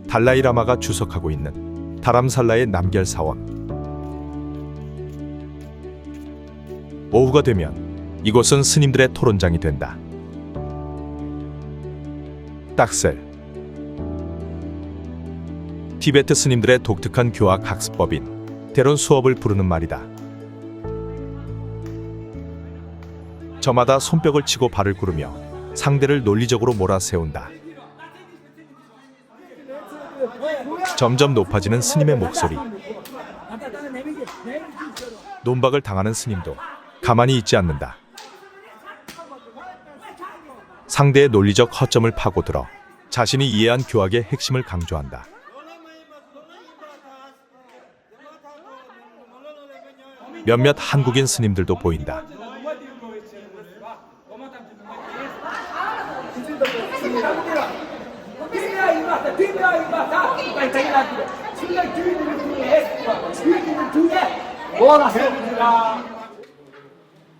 달라이라마가 주석하고 있는 다람살라의 남겔 사원. 오후가 되면 이곳은 스님들의 토론장이 된다. 딱셀. 티베트 스님들의 독특한 교학 학습법인 때론 수업을 부르는 말이다. 저마다 손뼉을 치고 발을 구르며 상대를 논리적으로 몰아세운다. 점점 높아지는 스님의 목소리. 논박을 당하는 스님도 가만히 있지 않는다. 상대의 논리적 허점을 파고들어 자신이 이해한 교학의 핵심을 강조한다. 몇몇 한국인 스님들도 보인다.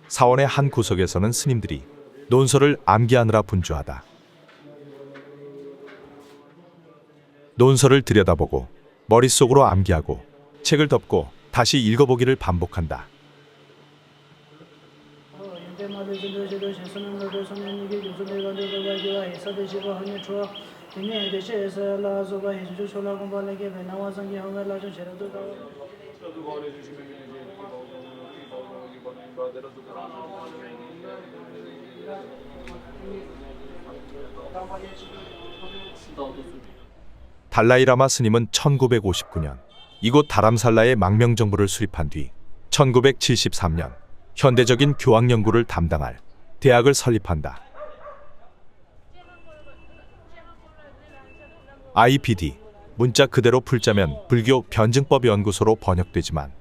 사원의 한 구석에서는 스님들이 논설을 암기하느라 분주하다. 논설을 들여다보고 머릿속으로 암기하고 책을 덮고 다시 읽어보기를 반복한다. 달라이라마 스님은 1959년 이곳 다람살라의 망명정부를 수립한 뒤 1973년 현대적인 교학 연구를 담당할 대학을 설립한다. IPD, 문자 그대로 풀자면 불교 변증법 연구소로 번역되지만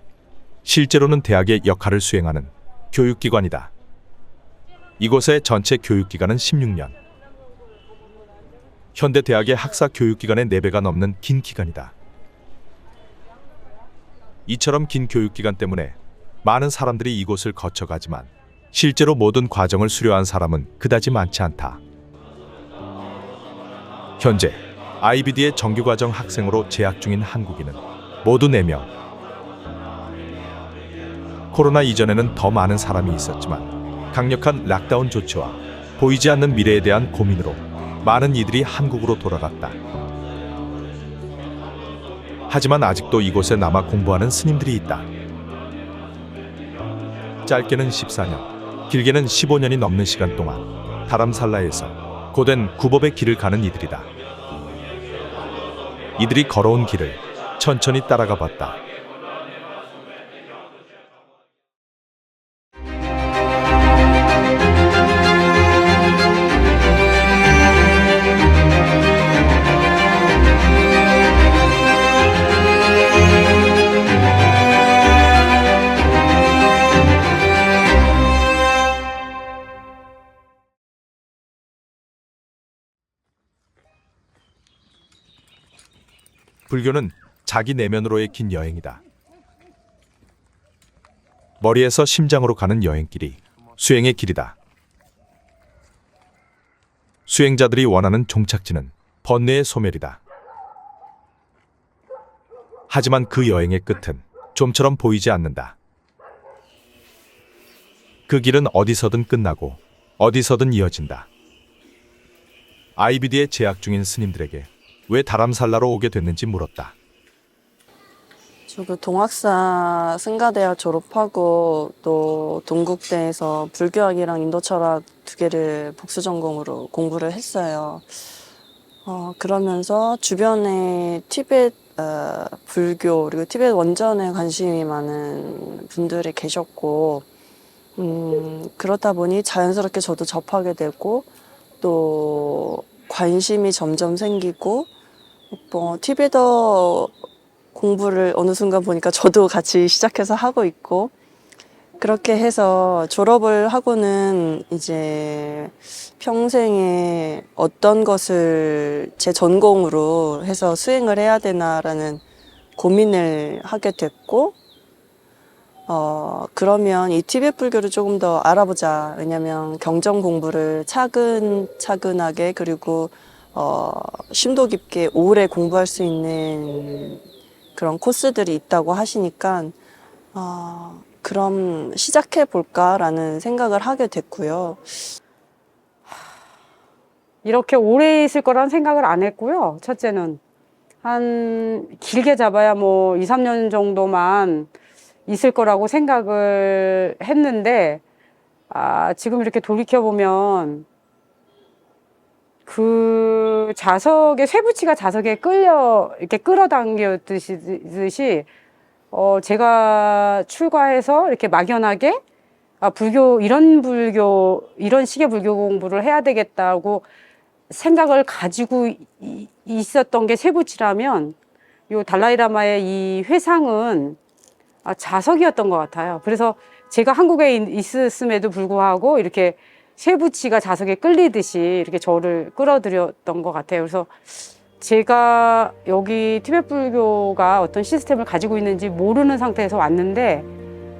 실제로는 대학의 역할을 수행하는 교육기관이다. 이곳의 전체 교육기간은 16년. 현대 대학의 학사 교육기간의 4배가 넘는 긴 기간이다. 이처럼 긴 교육기간 때문에 많은 사람들이 이곳을 거쳐가지만 실제로 모든 과정을 수료한 사람은 그다지 많지 않다. 현재 IBD의 정규과정 학생으로 재학 중인 한국인은 모두 4명. 코로나 이전에는 더 많은 사람이 있었지만 강력한 락다운 조치와 보이지 않는 미래에 대한 고민으로 많은 이들이 한국으로 돌아갔다. 하지만 아직도 이곳에 남아 공부하는 스님들이 있다. 짧게는 14년, 길게는 15년이 넘는 시간 동안 다람살라에서 고된 구법의 길을 가는 이들이다. 이들이 걸어온 길을 천천히 따라가 봤다. 불교는 자기 내면으로의 긴 여행이다. 머리에서 심장으로 가는 여행길이 수행의 길이다. 수행자들이 원하는 종착지는 번뇌의 소멸이다. 하지만 그 여행의 끝은 좀처럼 보이지 않는다. 그 길은 어디서든 끝나고 어디서든 이어진다. IBD에 재학 중인 스님들에게 왜 다람살라로 오게 됐는지 물었다. 저도 동학사 승가대학 졸업하고 또 동국대에서 불교학이랑 인도철학 2개를 복수 전공으로 공부를 했어요. 그러면서 주변에 티베트 불교 그리고 티베트 원전에 관심이 많은 분들이 계셨고 그렇다 보니 자연스럽게 저도 접하게 되고 또 관심이 점점 생기고 티베터 공부를 어느 순간 보니까 저도 같이 시작해서 하고 있고 그렇게 해서 졸업을 하고는 이제 평생에 어떤 것을 제 전공으로 해서 수행을 해야 되나라는 고민을 하게 됐고 그러면 이 티베트 불교를 조금 더 알아보자. 왜냐면 경전 공부를 차근차근하게 그리고 심도 깊게 오래 공부할 수 있는 그런 코스들이 있다고 하시니까 그럼 시작해 볼까라는 생각을 하게 됐고요. 이렇게 오래 있을 거란 생각을 안 했고요. 첫째는 한 길게 잡아야 뭐 2, 3년 정도만 있을 거라고 생각을 했는데 지금 이렇게 돌이켜 보면 그 자석의 쇠붙이가 자석에 이렇게 끌어당겼듯이 제가 출가해서 이렇게 막연하게 이런 식의 불교 공부를 해야 되겠다고 생각을 가지고 있었던 게 쇠붙이라면 요 달라이라마의 이 회상은 자석이었던 것 같아요. 그래서 제가 한국에 있었음에도 불구하고 이렇게 쇠붙이가 자석에 끌리듯이 이렇게 저를 끌어들였던 것 같아요. 그래서 제가 여기 티베트 불교가 어떤 시스템을 가지고 있는지 모르는 상태에서 왔는데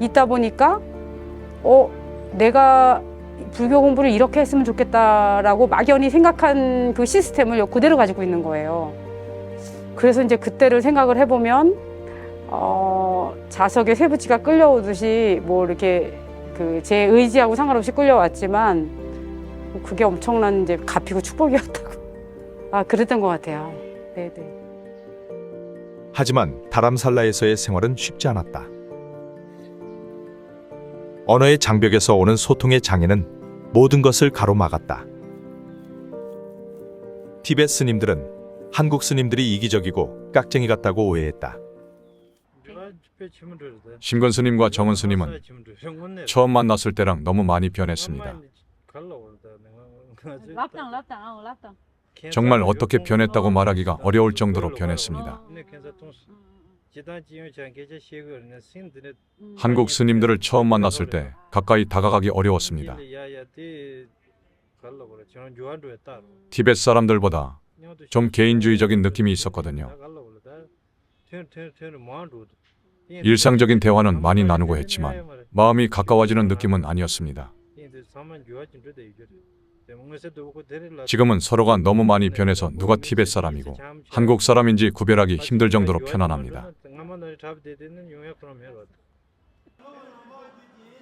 있다 보니까 내가 불교 공부를 이렇게 했으면 좋겠다라고 막연히 생각한 그 시스템을 그대로 가지고 있는 거예요. 그래서 이제 그때를 생각을 해보면 자석에 쇠붙이가 끌려오듯이 뭐 이렇게 제 의지하고 상관없이 끌려왔지만 그게 엄청난 이제 값이고 축복이었다고 그랬던 것 같아요. 네네. 하지만 다람살라에서의 생활은 쉽지 않았다. 언어의 장벽에서 오는 소통의 장애는 모든 것을 가로막았다. 티베트 스님들은 한국 스님들이 이기적이고 깍쟁이 같다고 오해했다. 심건 스님과 정은 스님은 처음 만났을 때랑 너무 많이 변했습니다. 정말 어떻게 변했다고 말하기가 어려울 정도로 변했습니다. 한국 스님들을 처음 만났을 때 가까이 다가가기 어려웠습니다. 티베트 사람들보다 좀 개인주의적인 느낌이 있었거든요. 일상적인 대화는 많이 나누고 했지만 마음이 가까워지는 느낌은 아니었습니다. 지금은 서로가 너무 많이 변해서 누가 티베트 사람이고 한국 사람인지 구별하기 힘들 정도로 편안합니다.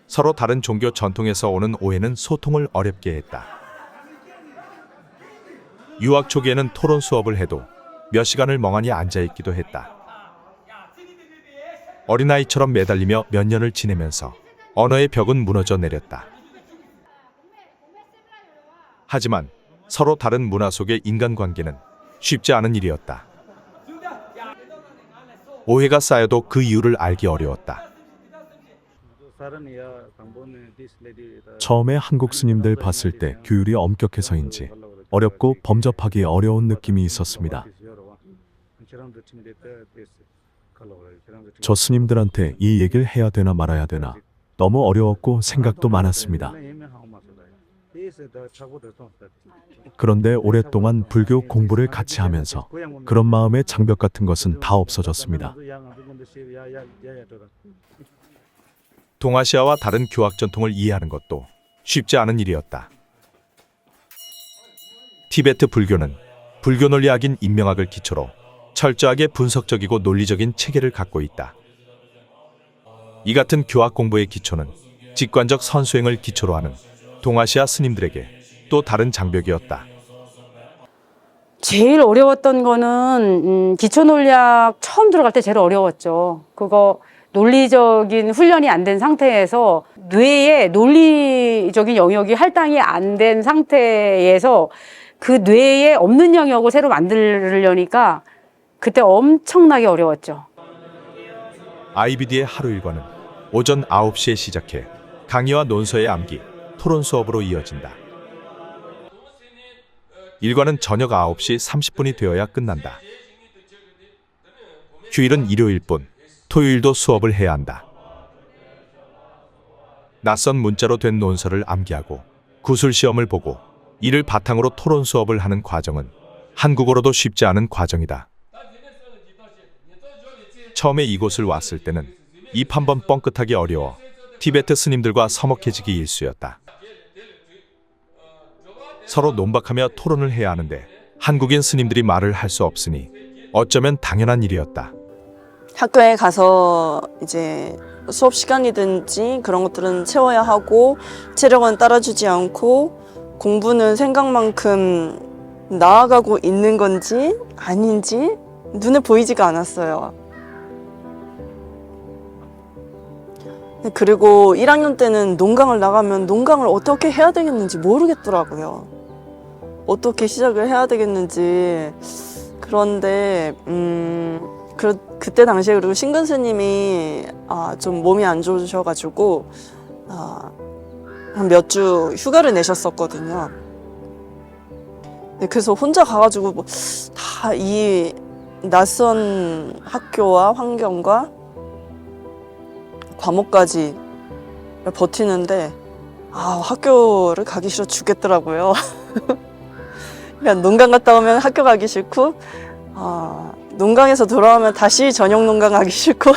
서로 다른 종교 전통에서 오는 오해는 소통을 어렵게 했다. 유학 초기에는 토론 수업을 해도 몇 시간을 멍하니 앉아있기도 했다. 어린아이처럼 매달리며 몇 년을 지내면서 언어의 벽은 무너져 내렸다. 하지만 서로 다른 문화 속의 인간관계는 쉽지 않은 일이었다. 오해가 쌓여도 그 이유를 알기 어려웠다. 처음에 한국 스님들 봤을 때 규율이 엄격해서인지 어렵고 범접하기 어려운 느낌이 있었습니다. 저 스님들한테 이 얘기를 해야 되나 말아야 되나 너무 어려웠고 생각도 많았습니다. 그런데 오랫동안 불교 공부를 같이 하면서 그런 마음의 장벽 같은 것은 다 없어졌습니다. 동아시아와 다른 교학 전통을 이해하는 것도 쉽지 않은 일이었다. 티베트 불교는 불교 논리학인 인명학을 기초로 철저하게 분석적이고 논리적인 체계를 갖고 있다. 이 같은 교학 공부의 기초는 직관적 선수행을 기초로 하는 동아시아 스님들에게 또 다른 장벽이었다. 제일 어려웠던 거는 기초 논리학 처음 들어갈 때 제일 어려웠죠. 그거 논리적인 훈련이 안 된 상태에서 뇌에 논리적인 영역이 할당이 안 된 상태에서 그 뇌에 없는 영역을 새로 만들려니까 그때 엄청나게 어려웠죠. IBD의 하루 일과는 오전 9시에 시작해 강의와 논서의 암기, 토론 수업으로 이어진다. 일과는 저녁 9시 30분이 되어야 끝난다. 휴일은 일요일뿐, 토요일도 수업을 해야 한다. 낯선 문자로 된 논서를 암기하고 구술 시험을 보고 이를 바탕으로 토론 수업을 하는 과정은 한국어로도 쉽지 않은 과정이다. 처음에 이곳을 왔을 때는 입 한번 뻥끗하기 어려워 티베트 스님들과 서먹해지기 일쑤였다. 서로 논박하며 토론을 해야 하는데 한국인 스님들이 말을 할 수 없으니 어쩌면 당연한 일이었다. 학교에 가서 이제 수업 시간이든지 그런 것들은 채워야 하고 체력은 따라주지 않고 공부는 생각만큼 나아가고 있는 건지 아닌지 눈에 보이지가 않았어요. 그리고 1학년 때는 농강을 나가면 농강을 어떻게 해야 되겠는지 모르겠더라고요. 어떻게 시작을 해야 되겠는지. 그런데 그때 당시에 그리고 신근 스님이 좀 몸이 안 좋으셔가지고 한 몇 주 휴가를 내셨었거든요. 네, 그래서 혼자 가가지고 다 이 낯선 학교와 환경과 과목까지 버티는데 학교를 가기 싫어 죽겠더라고요. 그냥 농강 갔다 오면 학교 가기 싫고 농강에서 돌아오면 다시 저녁 농강 가기 싫고.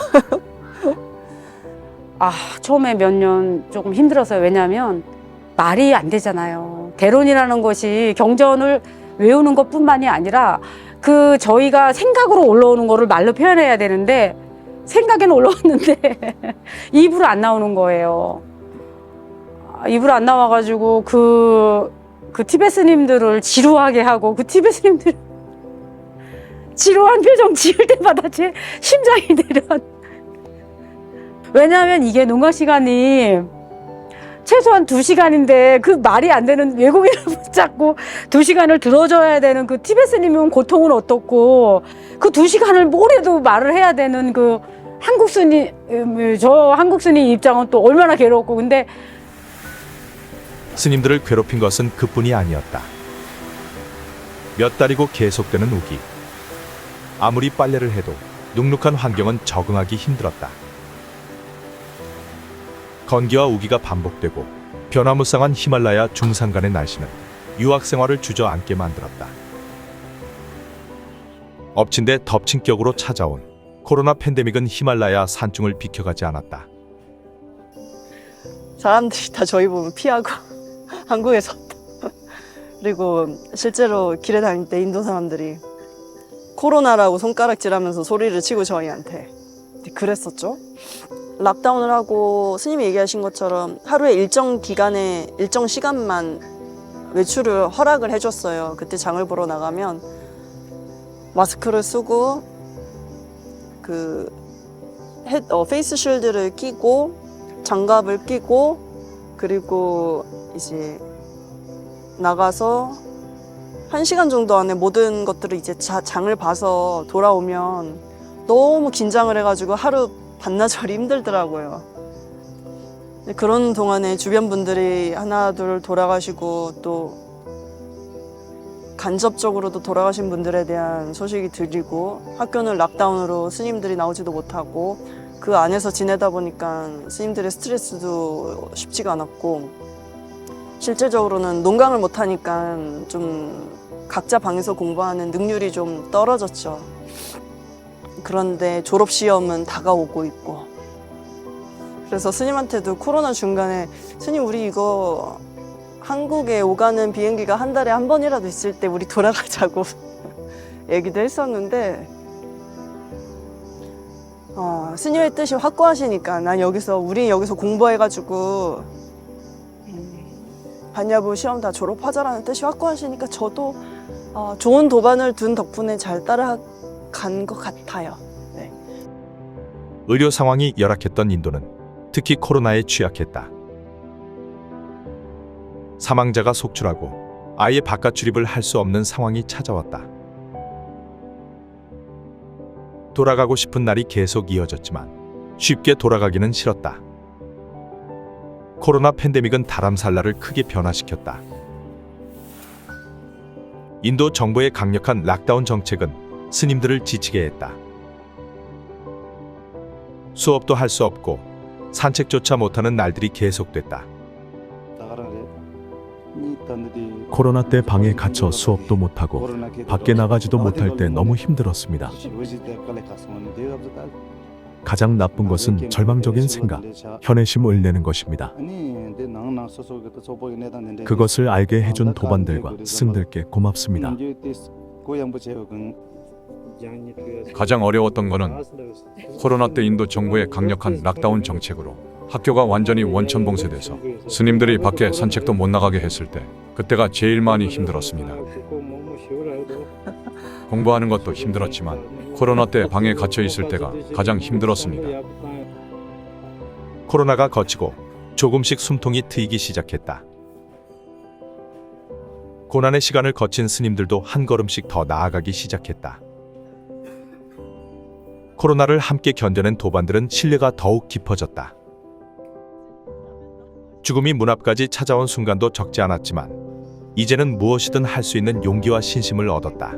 처음에 몇 년 조금 힘들었어요. 왜냐하면 말이 안 되잖아요. 대론이라는 것이 경전을 외우는 것뿐만이 아니라 저희가 생각으로 올라오는 거를 말로 표현해야 되는데 생각에는 올라왔는데 입으로 안 나오는 거예요. 입으로 안 나와가지고 그 티베트 스님들을 지루하게 하고 그 티베트 스님들 지루한 표정 지을 때마다 제 심장이 내려. 왜냐하면 이게 농강 시간이 최소한 2시간인데 그 말이 안 되는 외국인을 붙잡고 2시간을 들어줘야 되는 그 티베트 스님은 고통은 어떻고 그 2시간을 뭐래도 말을 해야 되는 그 한국 스님, 저 한국 스님 입장은 또 얼마나 괴롭고. 근데 스님들을 괴롭힌 것은 그뿐이 아니었다. 몇 달이고 계속되는 우기. 아무리 빨래를 해도 눅눅한 환경은 적응하기 힘들었다. 건기와 우기가 반복되고 변화무쌍한 히말라야 중산간의 날씨는 유학 생활을 주저앉게 만들었다. 엎친 데 덮친 격으로 찾아온 코로나 팬데믹은 히말라야 산중을 비켜가지 않았다. 사람들이 다 저희 보면 피하고 한국에서 그리고 실제로 길에 다닐 때 인도 사람들이 코로나라고 손가락질하면서 소리를 치고 저희한테 그랬었죠. 락다운을 하고 스님이 얘기하신 것처럼 하루에 일정 기간에 일정 시간만 외출을 허락을 해줬어요. 그때 장을 보러 나가면 마스크를 쓰고 페이스 쉴드를 끼고 장갑을 끼고 그리고 이제 나가서 1시간 정도 안에 모든 것들을 이제 장을 봐서 돌아오면 너무 긴장을 해가지고 하루 반나절이 힘들더라고요. 그런 동안에 주변 분들이 하나 둘 돌아가시고 또 간접적으로도 돌아가신 분들에 대한 소식이 들리고 학교는 락다운으로 스님들이 나오지도 못하고 그 안에서 지내다 보니까 스님들의 스트레스도 쉽지가 않았고 실제적으로는 농강을 못하니까 좀 각자 방에서 공부하는 능률이 좀 떨어졌죠. 그런데 졸업시험은 다가오고 있고 그래서 스님한테도 코로나 중간에 스님 우리 이거 한국에 오가는 비행기가 한 달에 한 번이라도 있을 때 우리 돌아가자고 얘기도 했었는데 스님의 뜻이 확고하시니까 우리 여기서 공부해가지고 반야부 시험 다 졸업하자라는 뜻이 확고하시니까 저도 좋은 도반을 둔 덕분에 잘 따라간 것 같아요. 네. 의료 상황이 열악했던 인도는 특히 코로나에 취약했다. 사망자가 속출하고 아예 바깥 출입을 할 수 없는 상황이 찾아왔다. 돌아가고 싶은 날이 계속 이어졌지만 쉽게 돌아가기는 싫었다. 코로나 팬데믹은 다람살라를 크게 변화시켰다. 인도 정부의 강력한 락다운 정책은 스님들을 지치게 했다. 수업도 할 수 없고 산책조차 못하는 날들이 계속됐다. 코로나 때 방에 갇혀 수업도 못하고 밖에 나가지도 못할 때 너무 힘들었습니다. 가장 나쁜 것은 절망적인 생각, 현애심을 내는 것입니다. 그것을 알게 해준 도반들과 스승들께 고맙습니다. 가장 어려웠던 거는 코로나 때 인도 정부의 강력한 락다운 정책으로 학교가 완전히 원천봉쇄돼서 스님들이 밖에 산책도 못 나가게 했을 때 그때가 제일 많이 힘들었습니다. 공부하는 것도 힘들었지만 코로나 때 방에 갇혀 있을 때가 가장 힘들었습니다. 코로나가 거치고 조금씩 숨통이 트이기 시작했다. 고난의 시간을 거친 스님들도 한 걸음씩 더 나아가기 시작했다. 코로나를 함께 견뎌낸 도반들은 신뢰가 더욱 깊어졌다. 죽음이 문 앞까지 찾아온 순간도 적지 않았지만 이제는 무엇이든 할 수 있는 용기와 신심을 얻었다.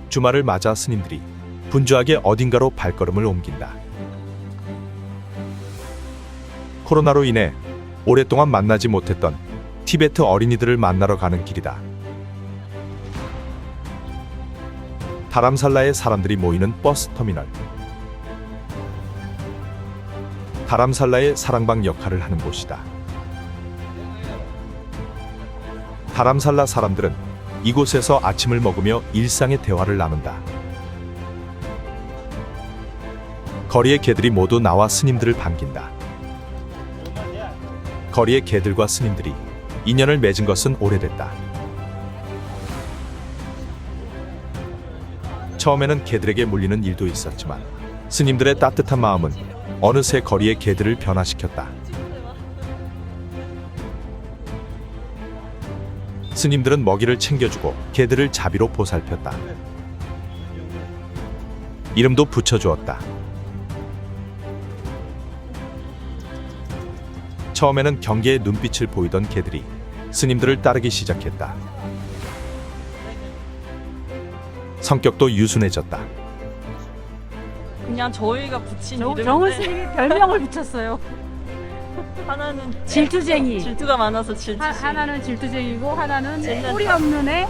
주말을 맞아 스님들이 분주하게 어딘가로 발걸음을 옮긴다. 코로나로 인해 오랫동안 만나지 못했던 티베트 어린이들을 만나러 가는 길이다. 다람살라의 사람들이 모이는 버스터미널. 다람살라의 사랑방 역할을 하는 곳이다. 다람살라 사람들은 이곳에서 아침을 먹으며 일상의 대화를 나눈다. 거리의 개들이 모두 나와 스님들을 반긴다. 거리의 개들과 스님들이 인연을 맺은 것은 오래됐다. 처음에는 개들에게 물리는 일도 있었지만 스님들의 따뜻한 마음은 어느새 거리의 개들을 변화시켰다. 스님들은 먹이를 챙겨주고 개들을 자비로 보살폈다. 이름도 붙여주었다. 처음에는 경계의 눈빛을 보이던 개들이 스님들을 따르기 시작했다. 성격도 유순해졌다. 그냥 저희가 붙인 정은 이름인데 스님이 별명을 붙였어요. 하나는 질투쟁이. 질투가 많아서 질투지. 하나는 질투쟁이고 하나는 쟤는 뿌리 다- 없는 애.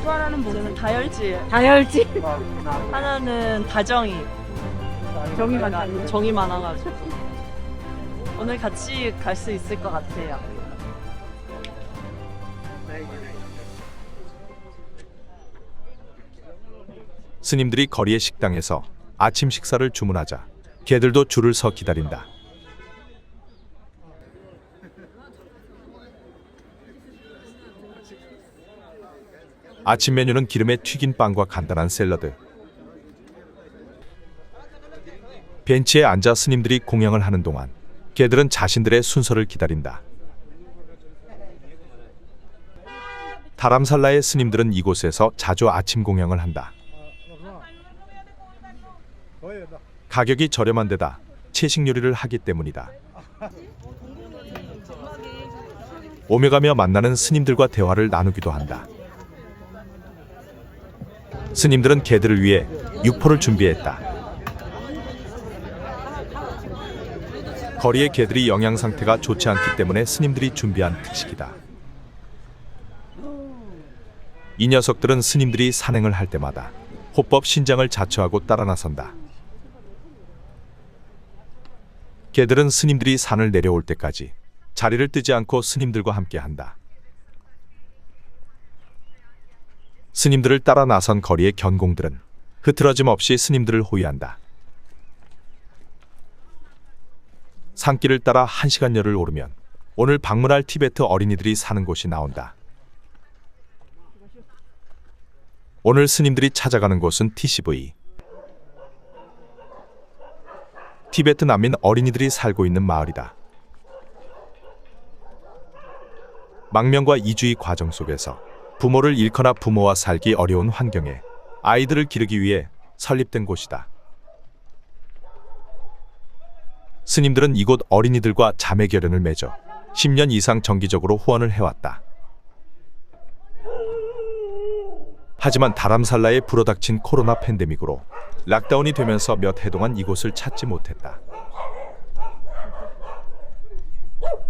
또 하나는 저는 뭐지? 다혈질. 다혈질. 하나는 다정이. 정이 많아요. 정이 많아가지고 오늘 같이 갈 수 있을 것 같아요. 스님들이 거리의 식당에서 아침 식사를 주문하자 개들도 줄을 서 기다린다. 아침 메뉴는 기름에 튀긴 빵과 간단한 샐러드. 벤치에 앉아 스님들이 공양을 하는 동안 개들은 자신들의 순서를 기다린다. 다람살라의 스님들은 이곳에서 자주 아침 공양을 한다. 가격이 저렴한 데다 채식 요리를 하기 때문이다. 오며가며 만나는 스님들과 대화를 나누기도 한다. 스님들은 개들을 위해 육포를 준비했다. 거리의 개들이 영양 상태가 좋지 않기 때문에 스님들이 준비한 특식이다. 이 녀석들은 스님들이 산행을 할 때마다 호법 신장을 자처하고 따라 나선다. 개들은 스님들이 산을 내려올 때까지 자리를 뜨지 않고 스님들과 함께 한다. 스님들을 따라 나선 거리의 견공들은 흐트러짐 없이 스님들을 호위한다. 산길을 따라 1시간여를 오르면 오늘 방문할 티베트 어린이들이 사는 곳이 나온다. 오늘 스님들이 찾아가는 곳은 TCV. 티베트 난민 어린이들이 살고 있는 마을이다. 망명과 이주의 과정 속에서 부모를 잃거나 부모와 살기 어려운 환경에 아이들을 기르기 위해 설립된 곳이다. 스님들은 이곳 어린이들과 자매 결연을 맺어 10년 이상 정기적으로 후원을 해왔다. 하지만 다람살라에 불어닥친 코로나 팬데믹으로 락다운이 되면서 몇 해 동안 이곳을 찾지 못했다.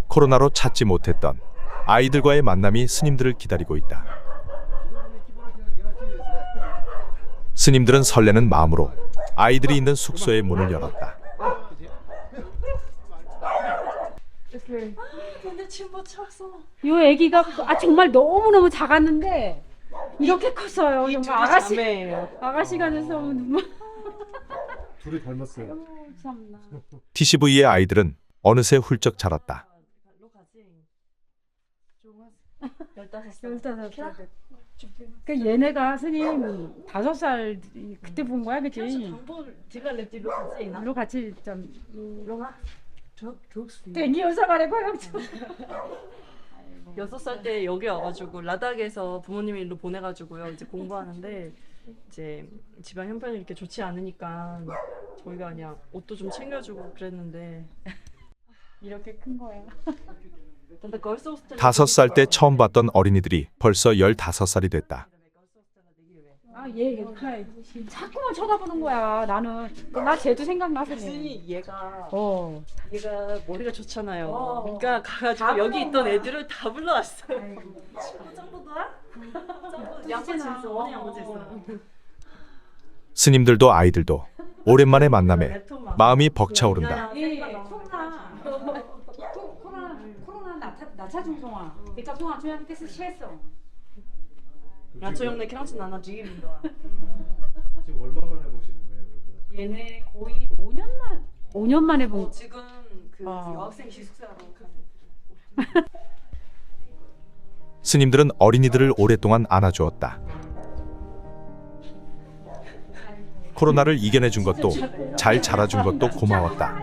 코로나로 찾지 못했던 아이들과의 만남이 스님들을 기다리고 있다. 스님들은 설레는 마음으로 아이들이 있는 숙소의 문을 열었다. 근데 침못 쳤어. 요 아기가 정말 너무너무 작았는데 이렇게 컸어요. 정말 아가씨가 돼서 눈물. 둘이 닮았어요. 참나. TCV의 아이들은 어느새 훌쩍 자랐다. 15살. 그 얘네가 스님 5살 그때 본 거야, 그치? 일로 같이 좀 땡기어서 말해 고영주. 6살 때 여기 와가지고 라닥에서 부모님이 일로 보내가지고요. 이제 공부하는데 이제 집안 형편이 이렇게 좋지 않으니까 저희가 그냥 옷도 좀 챙겨주고 그랬는데 이렇게 큰 거야. 5살 때 처음 봤던 어린이들이 벌써 15살이 됐다. 얘 자꾸만 쳐다보는 거야. 나는 나 쟤도 생각나서. 얘가 얘가 머리가 좋잖아요. 그러니까 가가지고 여기 있던 애들을 다 불러왔어요. 양꼬치 있어. 원래 양꼬치 있어. 스님들도 아이들도 오랜만의 만남에 마음이 벅차오른다. 코로나 나차 중송아. 그러니까 송아 주한테 실했어. 야초 형네 케랑신 나나 지금인가. 지금 얼마 만에 보시는 거예요? 그러면? 얘네 거의 5년 만에 본. 지금 그 여학생 기숙사로 가는. 스님들은 어린이들을 오랫동안 안아주었다. 코로나를 이겨내준 것도 잘 자라준 것도 고마웠다.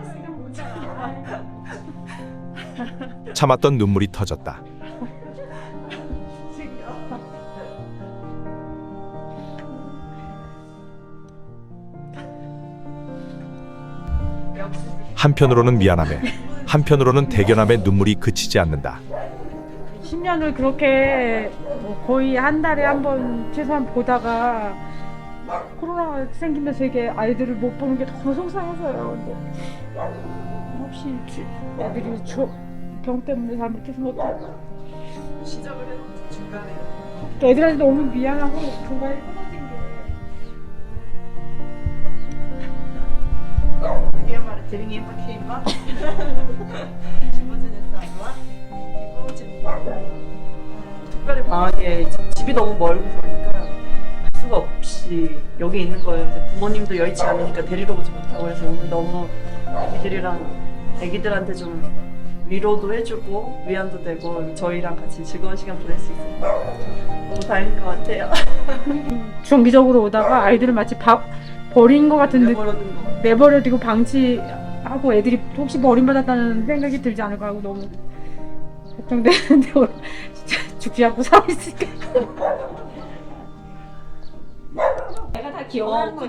참았던 눈물이 터졌다. 한편으로는 미안함에 한편으로는 대견함에 눈물이 그치지 않는다. 10년을 그렇게 거의 한 달에 한 번 최소한 보다가 코로나가 생기면서 이게 아이들을 못 보는 게 너무 속상해서요. 근데 혹시 애들이 병 때문에 잘못해서 못 시작을 해놓고 중간에. 애들한테 너무 미안하고 중간에 끊어진 게. 특별히 방학에 집이 너무 멀고 그러니까 갈 수가 없이 여기 있는 거예요. 이제 부모님도 여의치 않으니까 데리러 오지 못하고 그래서 오늘 너무 애기들한테 좀 위로도 해주고 위안도 되고 저희랑 같이 즐거운 시간 보낼 수 있어서 너무 다행인 것 같아요. 정기적으로 오다가 아이들을 마치 버린 것 같은 내버려두고 방치하고 애들이 혹시 버림받았다는 생각이 들지 않을까 하고 너무 걱정되는데 진짜 죽지 않고 살아있으니까. 내가 다 기억하는 거.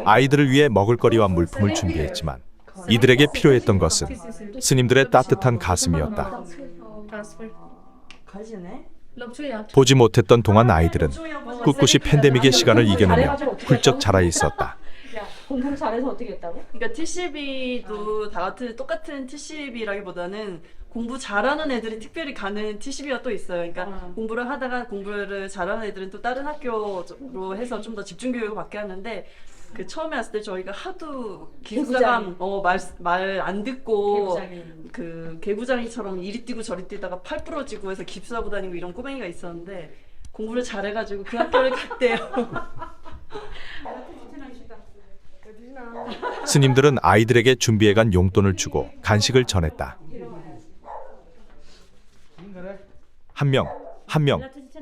아이들을 위해 먹을거리와 물품을 준비했지만 이들에게 필요했던 것은 스님들의 따뜻한 가슴이었다. 보지 못했던 동안 아이들은 꿋꿋이 팬데믹의 시간을 이겨내며 훌쩍 자라 있었다. 공부를 잘해서 어떻게 했다고? 그러니까 TCB도 다 같은 똑같은 TCB라기보다는 공부 잘하는 애들이 특별히 가는 TCB가 또 있어요. 그러니까 공부를 하다가 공부를 잘하는 애들은 또 다른 학교로 해서 좀 더 집중 교육을 받게 하는데 그 처음에 왔을 때 저희가 하도 기숙사가 말 안 듣고 그 개구장이처럼 이리 뛰고 저리 뛰다가 팔 부러지고 해서 깁스하고 다니고 이런 꼬맹이가 있었는데 공부를 잘해가지고 그 학교를 갔대요. 스님들은 아이들에게 준비해간 용돈을 주고 간식을 전했다. 한 명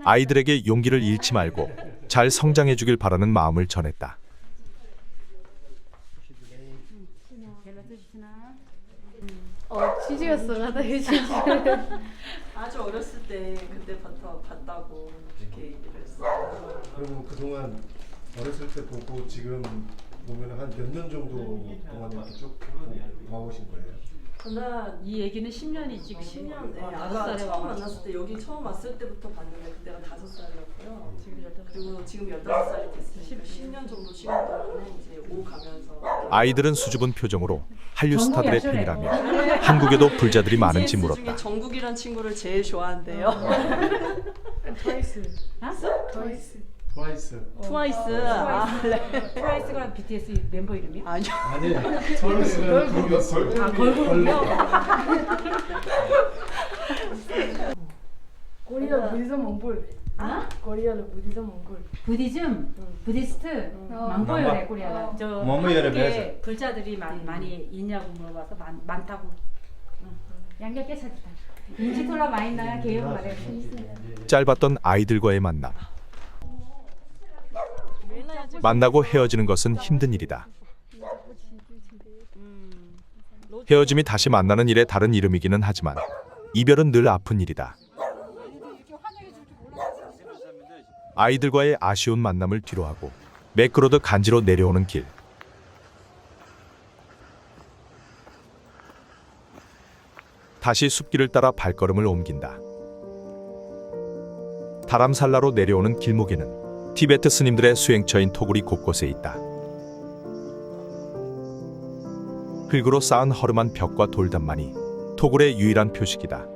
아이들에게 용기를 잃지 말고 잘 성장해 주길 바라는 마음을 전했다. 취직했어. 나도 취직. 아주 어렸을 때 그때부터 봤다고 이렇게 얘기를 했어요. 그럼 그동안 어렸을 때 보고 지금 보면 한 몇 년 정도 동안 이렇게 쭉 봐오신 거예요? 이 얘기는 10년이지. 10년, 네. 아까 처음 만났을 때 여기 처음 왔을 때부터 봤는데 그때가 5살이었고요. 그리고 지금 15살이 됐으니까 10년 정도 시간 동안에 이제 오 가면서 아이들은 수줍은 표정으로 한류 스타들의 팬이라며 한국에도 불자들이 많은지 BTS 물었다. 중에 정국이란 친구를 제일 좋아한대요. 트와이스. 트와이스. 트와이스. 아, 네. 트와이스가 BTS 멤버 이름이야? 아니요. 아니, 트와이스는 걸그룹. 아, 걸그룹이요? 코리아 부디즘 몽골. 코리아는 부디즘 몽골. 부디즘, 부디스트, 망고요래 코리아가. 저 한국에 불자들이 많이 있냐고 물어봐서 많다고. 양가 깨끗하다. 인지톨라 많이 나야 개요 말해. 짧았던 아이들과의 만남. 만나고 헤어지는 것은 힘든 일이다. 헤어짐이 다시 만나는 일의 다른 이름이기는 하지만 이별은 늘 아픈 일이다. 아이들과의 아쉬운 만남을 뒤로하고 맥그로드 간지로 내려오는 길. 다시 숲길을 따라 발걸음을 옮긴다. 다람살라로 내려오는 길목에는 티베트 스님들의 수행처인 토굴이 곳곳에 있다. 흙으로 쌓은 허름한 벽과 돌담만이 토굴의 유일한 표식이다.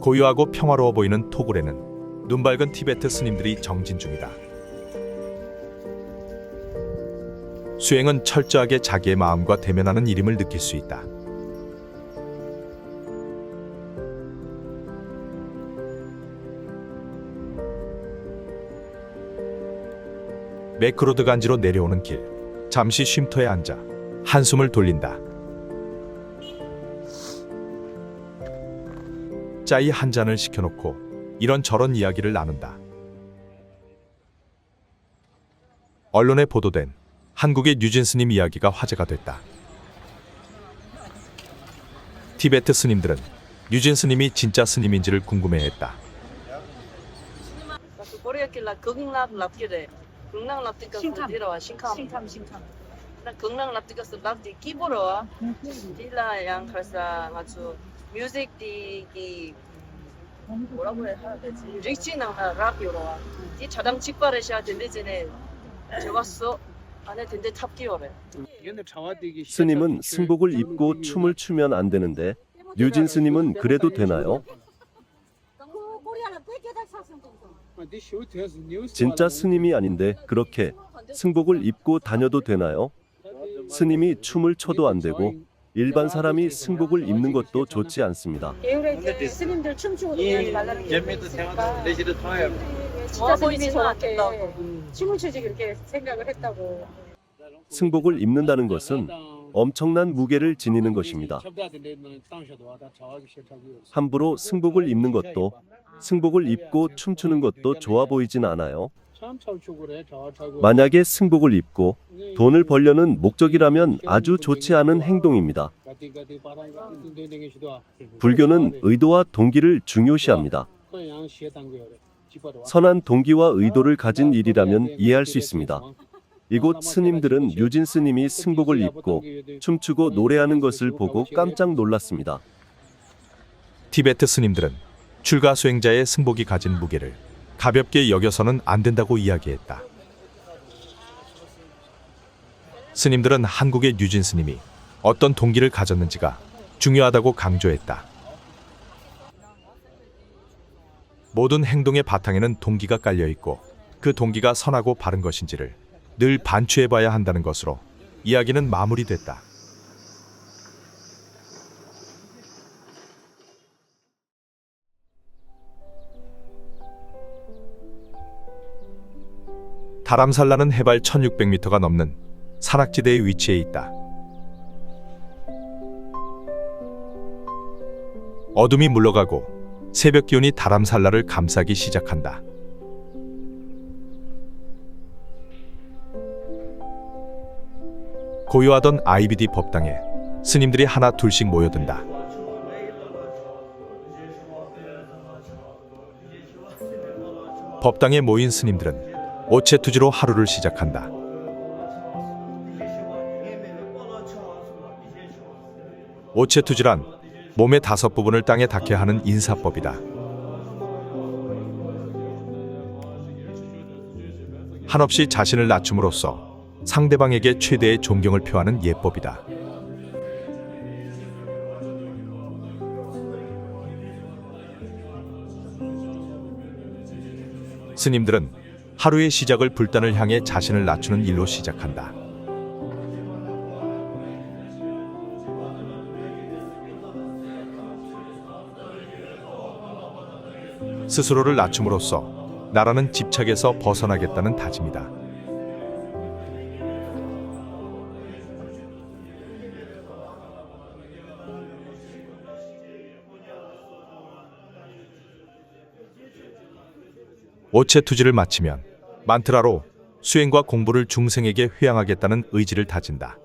고요하고 평화로워 보이는 토굴에는 눈밝은 티베트 스님들이 정진 중이다. 수행은 철저하게 자기의 마음과 대면하는 일임을 느낄 수 있다. 맥그로드 간지로 내려오는 길. 잠시 쉼터에 앉아 한숨을 돌린다. 짜이 한 잔을 시켜놓고 이런저런 이야기를 나눈다. 언론에 보도된 한국의 뉴진 스님 이야기가 화제가 됐다. 티베트 스님들은 뉴진 스님이 진짜 스님인지를 궁금해했다. 뮤직 디 뭐라고 해야 되지? 리치낭나 락요로와 이 자당 직발에셔야 들리지네 저왔어 안에 된데 탑기요래. 스님은 승복을 입고 춤을 추면 안 되는데 뉴진 스님은 그래도 되나요? 진짜 스님이 아닌데 그렇게 승복을 입고 다녀도 되나요? 스님이 춤을 춰도 안 되고 일반 사람이 승복을 입는 것도 좋지 않습니다. 게으르게 스님들 춤추고 노래하지 말라는 게 있으니까 진짜 좋아 스님이 보이지는 저렇게 않겠다고. 춤을 추지 그렇게 생각을 했다고. 승복을 입는다는 것은 엄청난 무게를 지니는 것입니다. 함부로 승복을 입는 것도 승복을 입고 춤추는 것도 좋아 보이진 않아요. 만약에 승복을 입고 돈을 벌려는 목적이라면 아주 좋지 않은 행동입니다. 불교는 의도와 동기를 중요시합니다. 선한 동기와 의도를 가진 일이라면 이해할 수 있습니다. 이곳 스님들은 뉴진 스님이 승복을 입고 춤추고 노래하는 것을 보고 깜짝 놀랐습니다. 티베트 스님들은 출가 수행자의 승복이 가진 무게를 가볍게 여겨서는 안 된다고 이야기했다. 스님들은 한국의 뉴진 스님이 어떤 동기를 가졌는지가 중요하다고 강조했다. 모든 행동의 바탕에는 동기가 깔려 있고 그 동기가 선하고 바른 것인지를 늘 반추해봐야 한다는 것으로 이야기는 마무리됐다. 다람살라는 해발 1600m가 넘는 산악지대의 위치해 있다. 어둠이 물러가고 새벽 기온이 다람살라를 감싸기 시작한다. 고요하던 IBD 법당에 스님들이 하나 둘씩 모여든다. 법당에 모인 스님들은 오체투지로 하루를 시작한다. 오체투지란 몸의 5 부분을 땅에 닿게 하는 인사법이다. 한없이 자신을 낮춤으로써 상대방에게 최대의 존경을 표하는 예법이다. 스님들은 하루의 시작을 불단을 향해 자신을 낮추는 일로 시작한다. 스스로를 낮춤으로써 나라는 집착에서 벗어나겠다는 다짐이다. 오체투지를 마치면 만트라로 수행과 공부를 중생에게 회양하겠다는 의지를 다진다.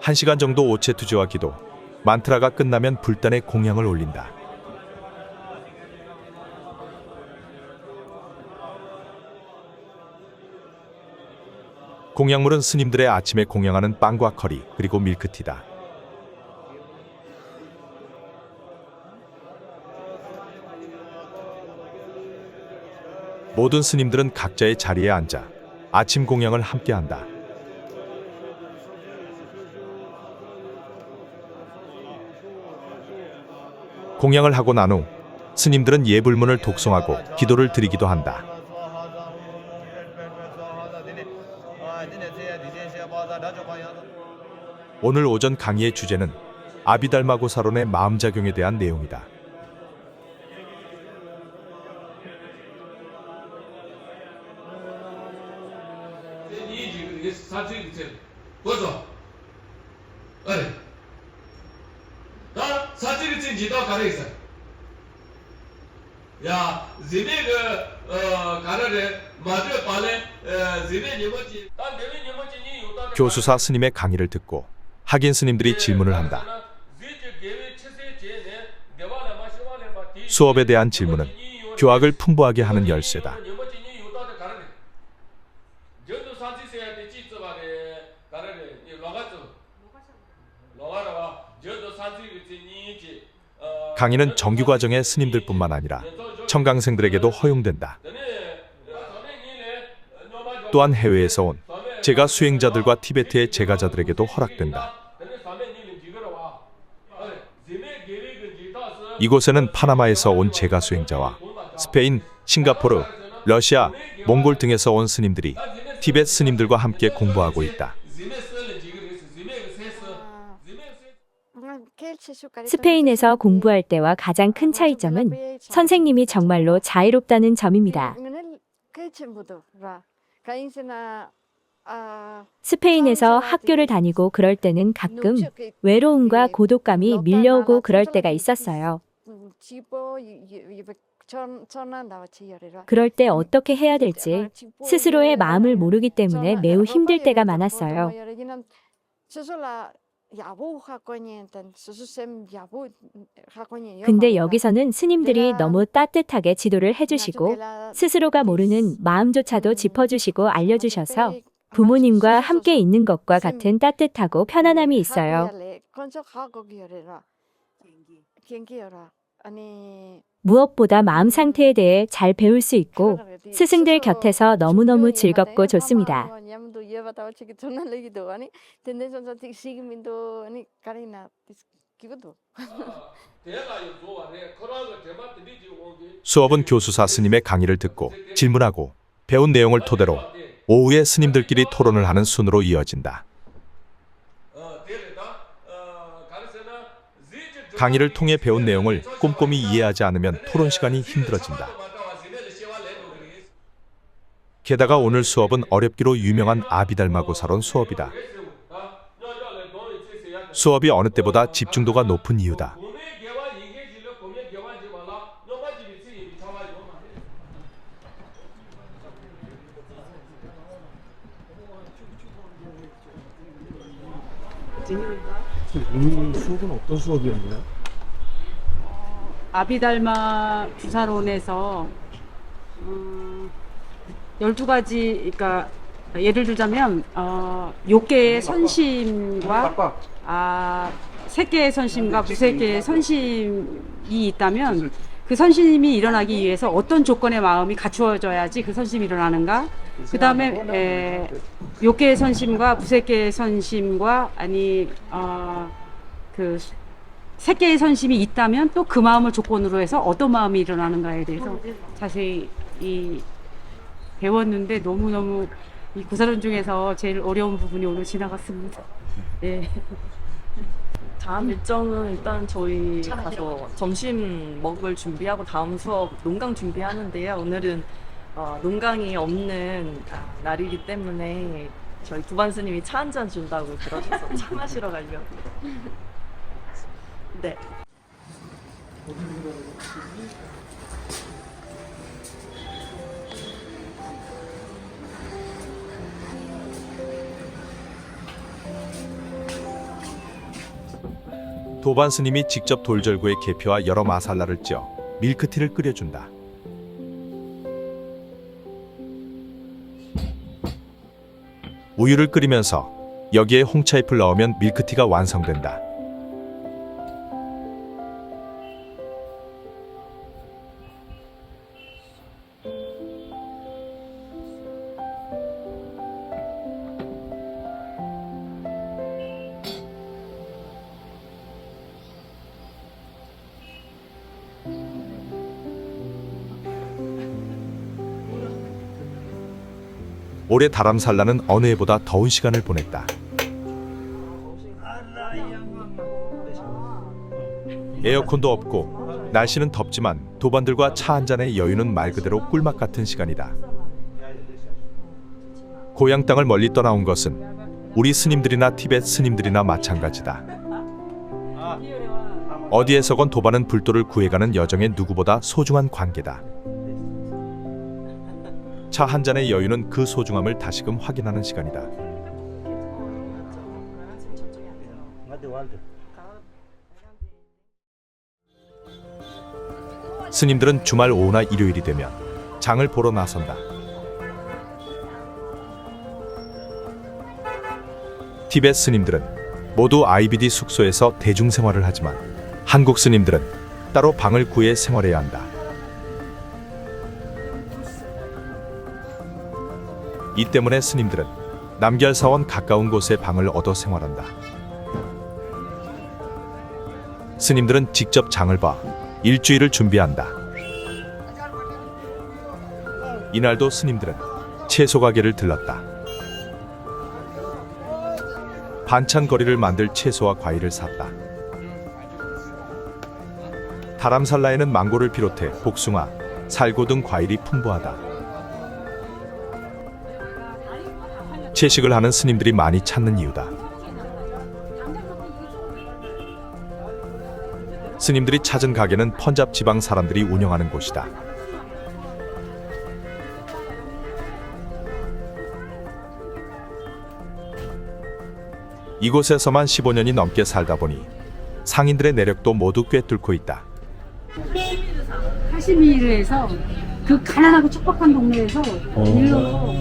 한 시간 정도 오체투지와 기도, 만트라가 끝나면 불단에 공양을 올린다. 공양물은 스님들의 아침에 공양하는 빵과 커리 그리고 밀크티다. 모든 스님들은 각자의 자리에 앉아 아침 공양을 함께한다. 공양을 하고 난 후 스님들은 예불문을 독송하고 기도를 드리기도 한다. 오늘 오전 강의의 주제는 아비달마고사론의 마음작용에 대한 내용이다. 교수사 스님의 강의를 듣고 학인 스님들이 질문을 한다. 수업에 대한 질문은 교학을 풍부하게 하는 열쇠다. 강의는 정규과정의 스님들뿐만 아니라 청강생들에게도 허용된다. 또한 해외에서 온 제가 수행자들과 티베트의 제가자들에게도 허락된다. 이곳에는 파나마에서 온 제가 수행자와 스페인, 싱가포르, 러시아, 몽골 등에서 온 스님들이 티베트 스님들과 함께 공부하고 있다. 스페인에서 공부할 때와 가장 큰 차이점은 선생님이 정말로 자유롭다는 점입니다. 스페인에서 학교를 다니고 그럴 때는 가끔 외로움과 고독감이 밀려오고 그럴 때가 있었어요. 그럴 때 어떻게 해야 될지 스스로의 마음을 모르기 때문에 매우 힘들 때가 많았어요. 근데 여기서는 스님들이 너무 따뜻하게 지도를 해주시고 스스로가 모르는 마음조차도 짚어주시고 알려주셔서 부모님과 함께 있는 것과 같은 따뜻하고 편안함이 있어요. 무엇보다 마음 상태에 대해 잘 배울 수 있고 스승들 곁에서 너무너무 즐겁고 좋습니다. 수업은 교수사 스님의 강의를 듣고 질문하고 배운 내용을 토대로 오후에 스님들끼리 토론을 하는 순으로 이어진다. 강의를 통해 배운 내용을 꼼꼼히 이해하지 않으면 토론 시간이 힘들어진다. 게다가 오늘 수업은 어렵기로 유명한 아비달마고사론 수업이다. 수업이 어느 때보다 집중도가 높은 이유다. 오늘 수업은 어떤 수업이었나요? 아비달마 부사론에서 12가지, 그러니까 예를 들자면 요계의 선심과 세계의 선심과 무세계의 선심이 있다면 그 선심이 일어나기 위해서 어떤 조건의 마음이 갖추어져야지 그 선심이 일어나는가. 그 다음에 요계의 선심과 무세계의 선심과 그 세계의 선심이 있다면 또 그 마음을 조건으로 해서 어떤 마음이 일어나는가에 대해서 자세히 배웠는데 너무너무 이 구사론 중에서 제일 어려운 부분이 오늘 지나갔습니다. 네. 다음 일정은 일단 저희 가서 점심 먹을 준비하고 다음 수업 농강 준비하는데요. 오늘은 농강이 없는 날이기 때문에 저희 두반 스님이 차 한 잔 준다고 그러셔서 차 마시러 가려고. 네. 도반 스님이 직접 돌절구에 계피와 여러 마살라를 찌어 밀크티를 끓여준다. 우유를 끓이면서 여기에 홍차잎을 넣으면 밀크티가 완성된다. 올해 다람살라는 어느 해보다 더운 시간을 보냈다. 에어컨도 없고 날씨는 덥지만 도반들과 차 한 잔의 여유는 말 그대로 꿀맛 같은 시간이다. 고향 땅을 멀리 떠나온 것은 우리 스님들이나 티벳 스님들이나 마찬가지다. 어디에서건 도반은 불도를 구해가는 여정의 누구보다 소중한 관계다. 차 한 잔의 여유는 그 소중함을 다시금 확인하는 시간이다. 스님들은 주말 오후나 일요일이 되면 장을 보러 나선다. 티벳 스님들은 모두 IBD 숙소에서 대중생활을 하지만 한국 스님들은 따로 방을 구해 생활해야 한다. 이 때문에 스님들은 남결사원 가까운 곳에 방을 얻어 생활한다. 스님들은 직접 장을 봐 일주일을 준비한다. 이날도 스님들은 채소 가게를 들렀다. 반찬거리를 만들 채소와 과일을 샀다. 다람살라에는 망고를 비롯해 복숭아, 살구 등 과일이 풍부하다. 채식을 하는 스님들이 많이 찾는 이유다. 스님들이 찾은 가게는 펀잡 지방 사람들이 운영하는 곳이다. 이곳에서만 15년이 넘게 살다 보니 상인들의 내력도 모두 꿰뚫고 있다. 카시미르에서 그 가난하고 척박한 동네에서 일로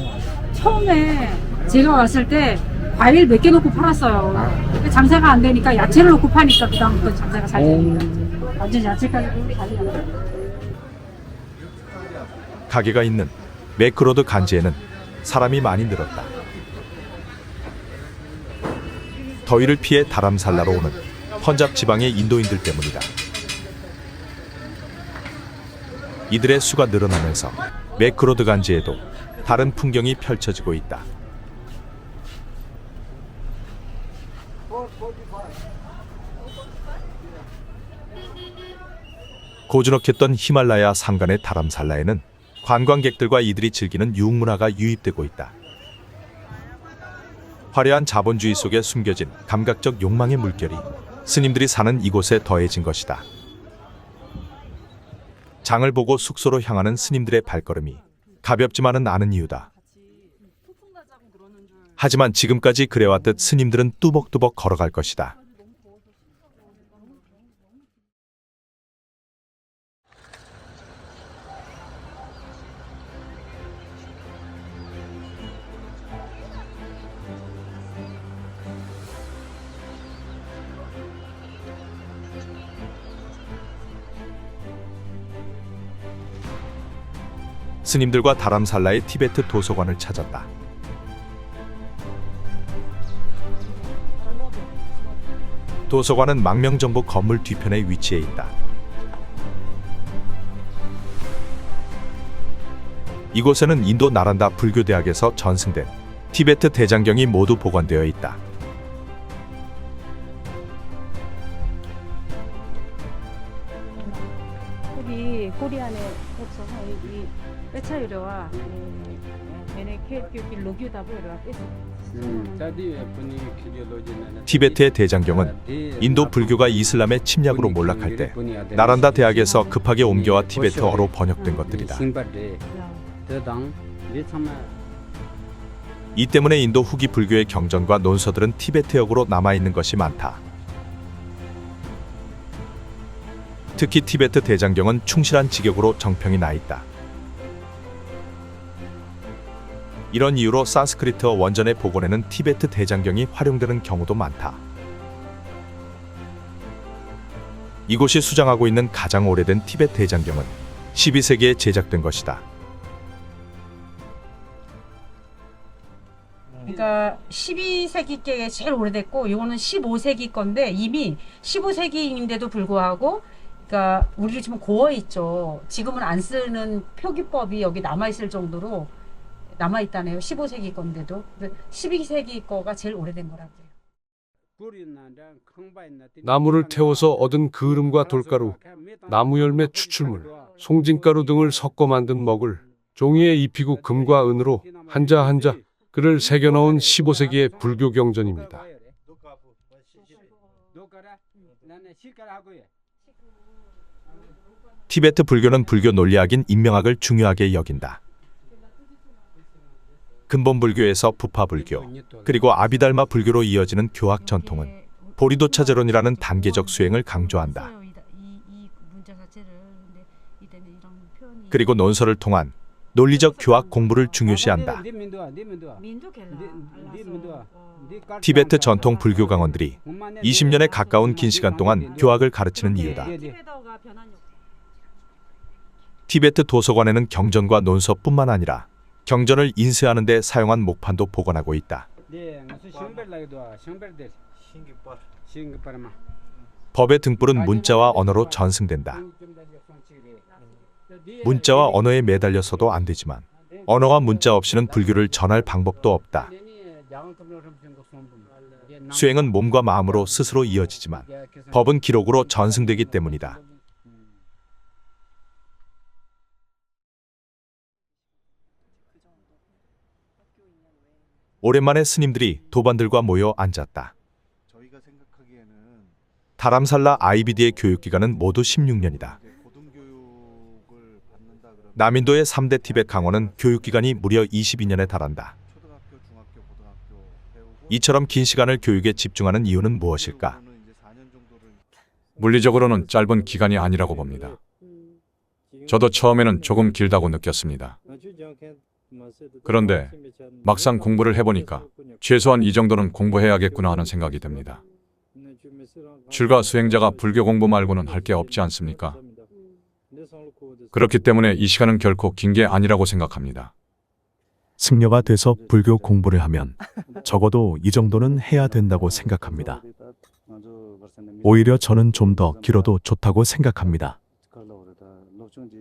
처음에 제가 왔을 때 과일 몇 개 놓고 팔았어요. 장사가 안 되니까 야채를 놓고 파니까 그다음부터 장사가 잘 됩니다. 완전 야채가게로 잘 됩니다. 가게가 있는 매크로드 간지에는 사람이 많이 늘었다. 더위를 피해 다람살라로 오는 펀잡 지방의 인도인들 때문이다. 이들의 수가 늘어나면서 매크로드 간지에도 다른 풍경이 펼쳐지고 있다. 고즈넉했던 히말라야 산간의 다람살라에는 관광객들과 이들이 즐기는 유흥문화가 유입되고 있다. 화려한 자본주의 속에 숨겨진 감각적 욕망의 물결이 스님들이 사는 이곳에 더해진 것이다. 장을 보고 숙소로 향하는 스님들의 발걸음이 가볍지만은 않은 이유다. 하지만 지금까지 그래왔듯 스님들은 뚜벅뚜벅 걸어갈 것이다. 스님들과 다람살라의 티베트 도서관을 찾았다. 도서관은 망명정보 건물 뒤편에 위치해 있다. 이곳에는 인도 나란다 불교대학에서 전승된 티베트 대장경이 모두 보관되어 있다. 여기 꼬리 안에 없어서 이 빼차유려와 티베트의 대장경은 인도 불교가 이슬람의 침략으로 몰락할 때 나란다 대학에서 급하게 옮겨와 티베트어로 번역된 것들이다. 이 때문에 인도 후기 불교의 경전과 논서들은 티베트역으로 남아있는 것이 많다. 특히 티베트 대장경은 충실한 직역으로 정평이 나 있다. 이런 이유로 산스크리트어 원전의 복원에는 티베트 대장경이 활용되는 경우도 많다. 이곳이 수장하고 있는 가장 오래된 티베트 대장경은 12세기에 제작된 것이다. 그러니까 12세기께 제일 오래됐고 이거는 15세기 건데 이미 15세기인데도 불구하고 그러니까 우리 지금 고어 있죠. 지금은 안 쓰는 표기법이 여기 남아있을 정도로 남아있다네요. 15세기 건데도. 12세기 거가 제일 오래된 거라고요. 나무를 태워서 얻은 그을음과 돌가루, 나무 열매 추출물, 송진가루 등을 섞어 만든 먹을 종이에 입히고 금과 은으로 한자 한자 글을 새겨 넣은 15세기의 불교 경전입니다. 티베트 불교는 불교 논리학인 인명학을 중요하게 여긴다. 근본 불교에서 부파 불교, 그리고 아비달마 불교로 이어지는 교학 전통은 보리도차제론이라는 단계적 수행을 강조한다. 그리고 논설을 통한 논리적 교학 공부를 중요시한다. 티베트 전통 불교 강원들이 20년에 가까운 긴 시간 동안 교학을 가르치는 이유다. 티베트 도서관에는 경전과 논서뿐만 아니라 경전을 인쇄하는 데 사용한 목판도 보관하고 있다. 법의 등불은 문자와 언어로 전승된다. 문자와 언어에 매달려서도 안 되지만 언어와 문자 없이는 불교를 전할 방법도 없다. 수행은 몸과 마음으로 스스로 이어지지만 법은 기록으로 전승되기 때문이다. 오랜만에 스님들이 도반들과 모여 앉았다. 다람살라 IBD의 교육기간은 모두 16년이다. 남인도의 3대 티벳 강원은 교육기간이 무려 22년에 달한다. 이처럼 긴 시간을 교육에 집중하는 이유는 무엇일까? 물리적으로는 짧은 기간이 아니라고 봅니다. 저도 처음에는 조금 길다고 느꼈습니다. 그런데 막상 공부를 해보니까 최소한 이 정도는 공부해야겠구나 하는 생각이 듭니다. 출가 수행자가 불교 공부 말고는 할 게 없지 않습니까? 그렇기 때문에 이 시간은 결코 긴 게 아니라고 생각합니다. 승려가 돼서 불교 공부를 하면 적어도 이 정도는 해야 된다고 생각합니다. 오히려 저는 좀 더 길어도 좋다고 생각합니다.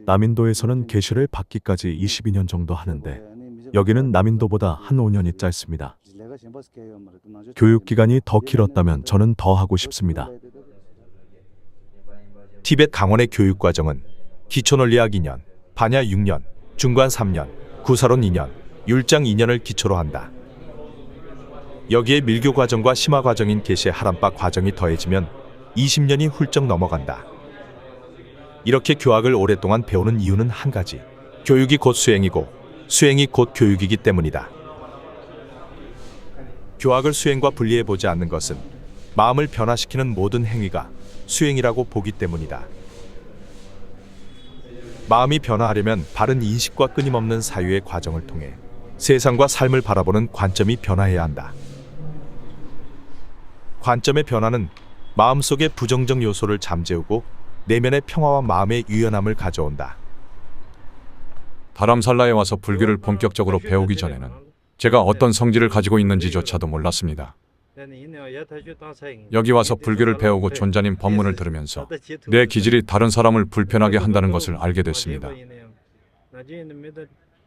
남인도에서는 계시를 받기까지 22년 정도 하는데 여기는 남인도보다 한 5년이 짧습니다. 교육기간이 더 길었다면 저는 더 하고 싶습니다. 티벳 강원의 교육과정은 기초논리학 2년, 반야 6년, 중관 3년, 구사론 2년, 율장 2년을 기초로 한다. 여기에 밀교 과정과 심화 과정인 계시 하람바 과정이 더해지면 20년이 훌쩍 넘어간다. 이렇게 교학을 오랫동안 배우는 이유는 한 가지. 교육이 곧 수행이고 수행이 곧 교육이기 때문이다. 교학을 수행과 분리해보지 않는 것은 마음을 변화시키는 모든 행위가 수행이라고 보기 때문이다. 마음이 변화하려면 바른 인식과 끊임없는 사유의 과정을 통해 세상과 삶을 바라보는 관점이 변화해야 한다. 관점의 변화는 마음속의 부정적 요소를 잠재우고 내면의 평화와 마음의 유연함을 가져온다. 다람살라에 와서 불교를 본격적으로 배우기 전에는 제가 어떤 성질을 가지고 있는지조차도 몰랐습니다. 여기 와서 불교를 배우고 존자님 법문을 들으면서 내 기질이 다른 사람을 불편하게 한다는 것을 알게 됐습니다.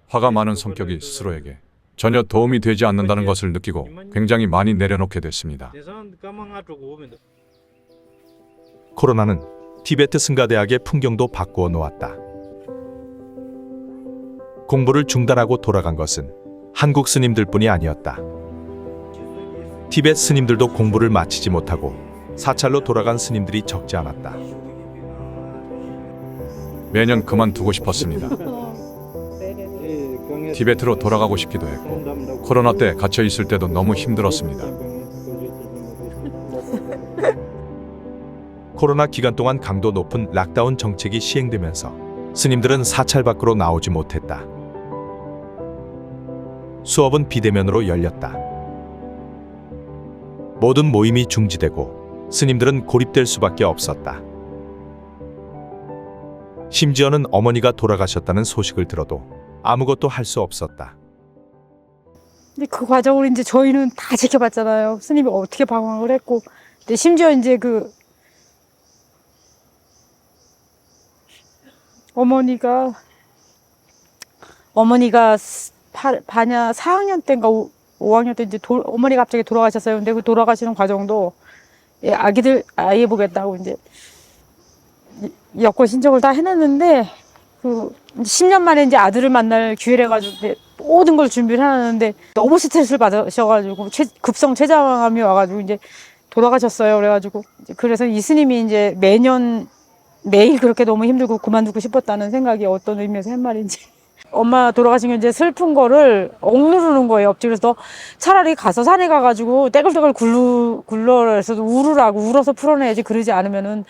화가 많은 성격이 스스로에게 전혀 도움이 되지 않는다는 것을 느끼고 굉장히 많이 내려놓게 됐습니다. 코로나는 티베트 승가대학의 풍경도 바꾸어 놓았다. 공부를 중단하고 돌아간 것은 한국 스님들뿐이 아니었다. 티베트 스님들도 공부를 마치지 못하고 사찰로 돌아간 스님들이 적지 않았다. 매년 그만두고 싶었습니다. 티베트로 돌아가고 싶기도 했고 코로나 때 갇혀 있을 때도 너무 힘들었습니다. 코로나 기간 동안 강도 높은 락다운 정책이 시행되면서 스님들은 사찰 밖으로 나오지 못했다. 수업은 비대면으로 열렸다. 모든 모임이 중지되고 스님들은 고립될 수밖에 없었다. 심지어는 어머니가 돌아가셨다는 소식을 들어도 아무것도 할 수 없었다. 근데 그 과정을 이제 저희는 다 지켜봤잖아요. 스님이 어떻게 방황을 했고, 근데 심지어 이제 그 어머니가 반야 4학년 때인가 5학년 때 이제 어머니가 갑자기 돌아가셨어요. 근데 그 돌아가시는 과정도 아이 보겠다고 이제 여권 신청을 다 해놨는데 그 10년 만에 이제 아들을 만날 기회를 해가지고 모든 걸 준비를 해놨는데 너무 스트레스를 받으셔가지고 급성 췌장암이 와가지고 이제 돌아가셨어요. 그래가지고 그래서 이 스님이 이제 매일 그렇게 너무 힘들고 그만두고 싶었다는 생각이 어떤 의미에서 한 말인지. 엄마 돌아가신 게 이제 슬픈 거를 억누르는 거예요. 그래서 차라리 가서 산에 가가지고 떼글떼글 굴러서 울어서 풀어내야지. 그러지 않으면은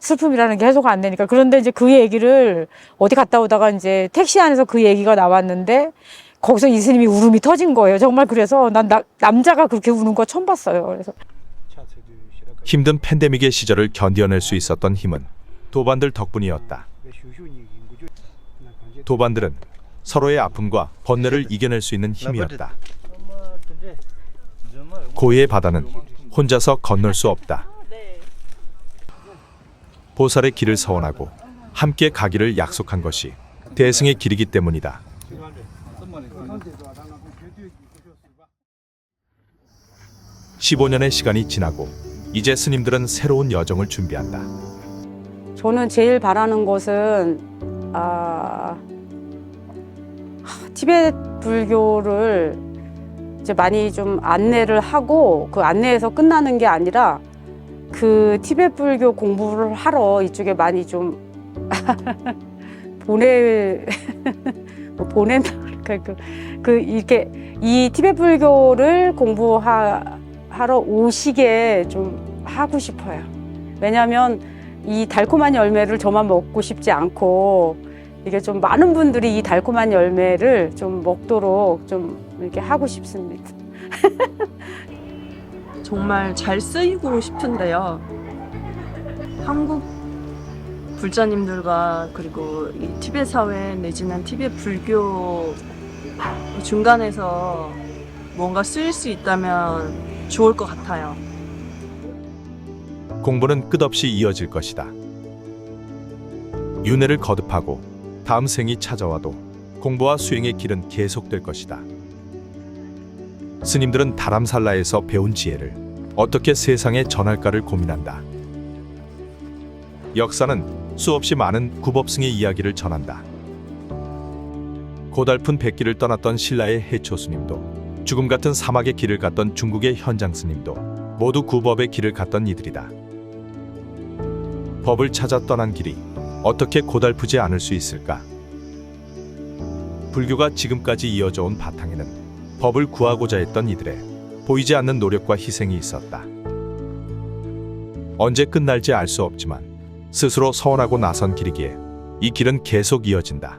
슬픔이라는 게 해소가 안 되니까. 그런데 이제 그 얘기를 어디 갔다 오다가 이제 택시 안에서 그 얘기가 나왔는데 거기서 이 스님이 울음이 터진 거예요. 정말 그래서 난 남자가 그렇게 우는 거 처음 봤어요. 그래서 힘든 팬데믹의 시절을 견뎌낼 수 있었던 힘은 도반들 덕분이었다. 도반들은 서로의 아픔과 번뇌를 이겨낼 수 있는 힘이었다. 고해의 바다는 혼자서 건널 수 없다. 보살의 길을 서원하고 함께 가기를 약속한 것이 대승의 길이기 때문이다. 15년의 시간이 지나고 이제 스님들은 새로운 여정을 준비한다. 저는 제일 바라는 것은 티베트 불교를 이제 많이 좀 안내를 하고 그 안내에서 끝나는 게 아니라 그 티베트 불교 공부를 하러 이쪽에 많이 좀 보낸다 그러니까 이렇게 이 티베트 불교를 공부하러 오시게 좀 하고 싶어요. 왜냐하면 이 달콤한 열매를 저만 먹고 싶지 않고 이게 좀 많은 분들이 이 달콤한 열매를 좀 먹도록 좀 이렇게 하고 싶습니다. 정말 잘 쓰이고 싶은데요. 한국 불자님들과 그리고 이 티베트 사회 내지는 티베트 불교 중간에서 뭔가 쓰일 수 있다면 좋을 것 같아요. 공부는 끝없이 이어질 것이다. 윤회를 거듭하고 다음 생이 찾아와도 공부와 수행의 길은 계속될 것이다. 스님들은 다람살라에서 배운 지혜를 어떻게 세상에 전할까를 고민한다. 역사는 수없이 많은 굽업승의 이야기를 전한다. 고달픈 백길을 떠났던 신라의 해초 스님도, 죽음 같은 사막의 길을 갔던 중국의 현장 스님도 모두 굽업의 길을 갔던 이들이다. 법을 찾아 떠난 길이 어떻게 고달프지 않을 수 있을까? 불교가 지금까지 이어져 온 바탕에는 법을 구하고자 했던 이들의 보이지 않는 노력과 희생이 있었다. 언제 끝날지 알 수 없지만 스스로 서원하고 나선 길이기에 이 길은 계속 이어진다.